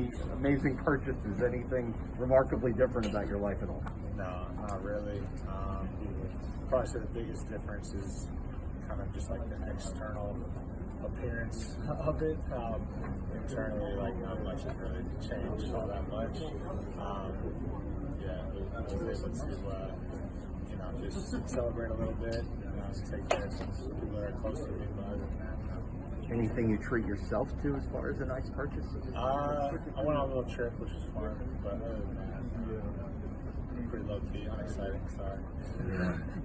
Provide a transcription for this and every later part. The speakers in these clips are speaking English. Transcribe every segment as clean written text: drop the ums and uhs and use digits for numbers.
any amazing purchases? Anything remarkably different about your life at all? No, not really. Probably say the biggest difference is kind of just like the external appearance of it. Internally, like not much has really changed all that much. I was able to, just celebrate a little bit, take care of some people that are close to me. But other than that, no. Anything you treat yourself to as far as a nice purchase? I went on a little trip, which is fun, but other than that, pretty low key, unexciting. Sorry.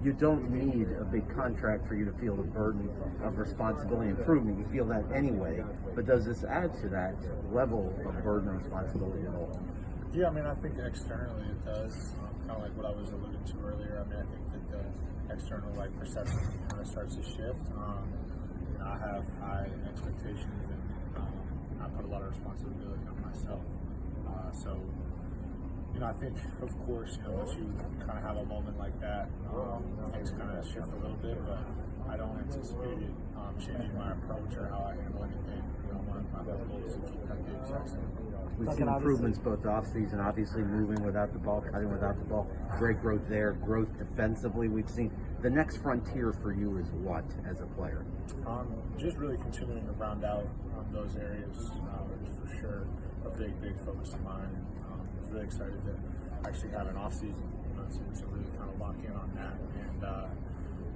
You don't need a big contract for you to feel the burden of responsibility and improvement. You feel that anyway, but does this add to that level of burden and responsibility at all? Yeah, I mean, I think externally it does. Kind of like what I was alluding to earlier. I mean, I think that the external perception kind of starts to shift. I have high expectations, and I put a lot of responsibility on myself. So I think, of course, once you kind of have a moment like that, things kind of shift a little bit, but I don't anticipate it changing my approach or how I handle anything. My goal is to keep kind of getting sexy. We've seen improvements both off-season, obviously moving without the ball, cutting without the ball. Great growth there, growth defensively. We've seen the next frontier for you is what as a player? Just really continuing to round out those areas is for sure a big focus of mine. I was really excited to actually have an off-season, to really kind of lock in on that.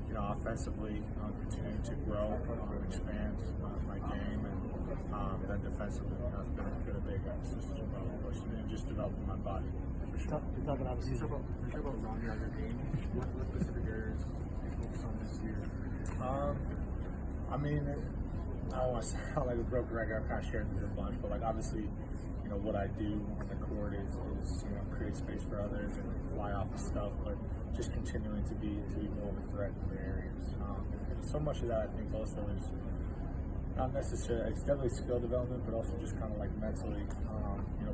And offensively, continuing to grow, expand my game, and then defensively, it's been a big emphasis as well, of course, and just developing my body. For sure. You're talking obviously about rounding out your game. What specific areas you focus on this year? I mean, I don't want to sound like a broken record. I've kind of shared this a bunch, but obviously, what I do on the court is create space for others and fly off of stuff, but just continuing to be more of a threat in other areas. And so much of that, I think, also is not necessarily, it's definitely skill development, but also just kind of mentally,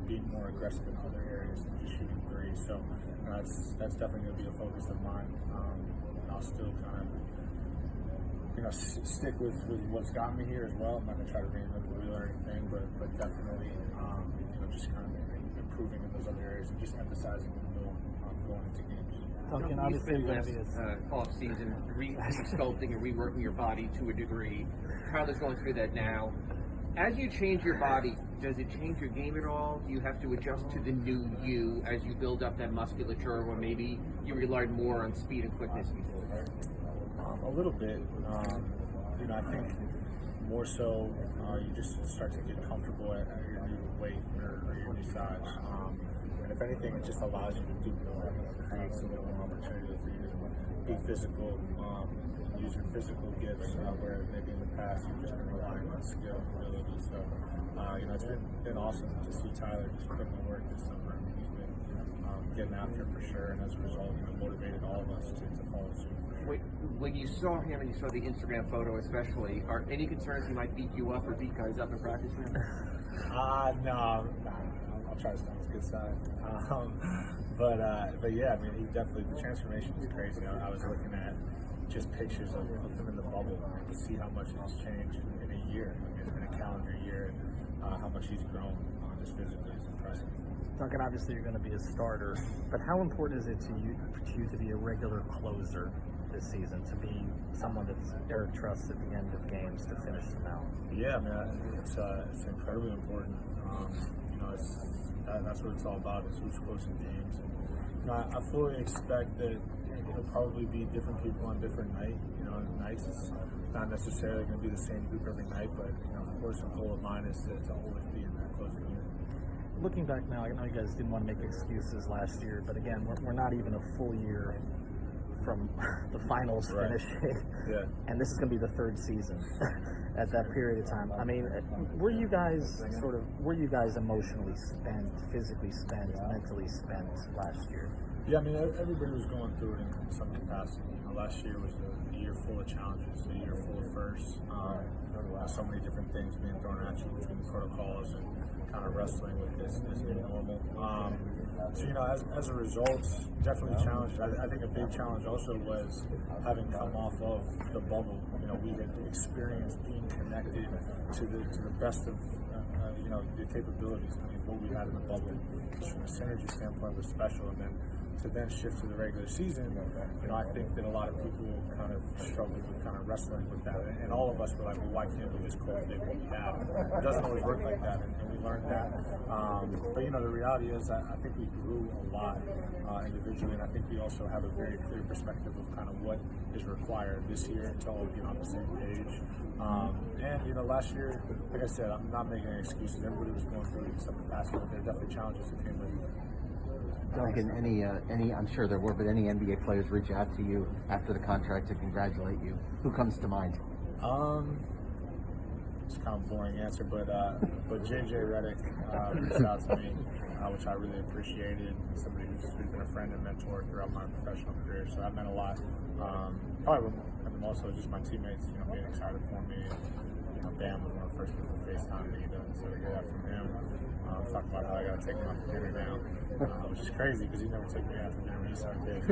being more aggressive in other areas than just shooting threes. So that's definitely going to be a focus of mine. I'll still kind of stick with what's gotten me here as well. I'm not going to try to reinvent the wheel or anything, but definitely just kind of improving in those other areas and just emphasizing them more going into games. Duncan, obviously last off season sculpting and reworking your body to a degree. Tyler's going through that now. As you change your body, does it change your game at all? Do you have to adjust to the new you as you build up that musculature, or maybe you relied more on speed and quickness before? A little bit. I think more so you just start to get comfortable at your new weight or your new size. And if anything, it just allows you to do more. It creates a little more opportunity for you to be physical, use your physical gifts, where maybe in the past you've just been relying on skill and ability. So, it's been awesome to see Tyler just put in the work this summer. I mean, he's been getting after it for sure, and as a result, motivated all of us to follow suit. When you saw him and you saw the Instagram photo especially, are any concerns he might beat you up or beat guys up in practice? No. I'll try to stay on his good side. But yeah, I mean, he definitely, the transformation is crazy. I was looking at just pictures of him in the bubble to see how much he's changed in a year. I mean, it's been a calendar year, and how much he's grown just physically is impressive. Duncan, obviously you're going to be a starter, but how important is it to you to be a regular closer this season, to be someone that Eric trusts at the end of games to finish them out? Yeah, I mean, it's incredibly important. That's what it's all about, is who's closing games. And, I fully expect that it'll probably be different people on different nights. It's not necessarily going to be the same group every night, but of course, the goal of mine is to always be in that closing unit. Looking back now, I know you guys didn't want to make excuses last year, but again, we're not even a full year from the finals finishing, and this is going to be the third season at that period of time. I mean, were you guys emotionally spent, physically spent, mentally spent last year? Yeah, I mean, everybody was going through it in some capacity. Last year was a year full of challenges, a year full of firsts. So many different things being thrown at you between the protocols and kind of wrestling with this new normal. So, as a result, definitely challenged. I think a big challenge also was having come off of the bubble. We had experienced being connected to the best of the capabilities. I mean, what we had in the bubble, just from a synergy standpoint, was special. And then to shift to the regular season, I think that a lot of people kind of struggled with kind of wrestling with that. And all of us were like, well, why can't we just cultivate what we have? It doesn't always work like that, and we learned that. But the reality is, I think we grew a lot individually, and I think we also have a very clear perspective of kind of what is required this year to all get on the same page. And last year, like I said, I'm not making any excuses. Everybody was going through something past, but there are definitely challenges that came with it. Duncan, any, I'm sure there were, but any NBA players reach out to you after the contract to congratulate you? Who comes to mind? It's kind of a boring answer, but JJ Redick reached out to me, which I really appreciated. Somebody who's been a friend and mentor throughout my professional career, so that meant a lot. Probably, also just my teammates, being excited for me. Bam was one of the first people to FaceTime me, so to hear that from him. Talk about how I got to take him out to dinner now, which is crazy because he never took me out to dinner when he started dating.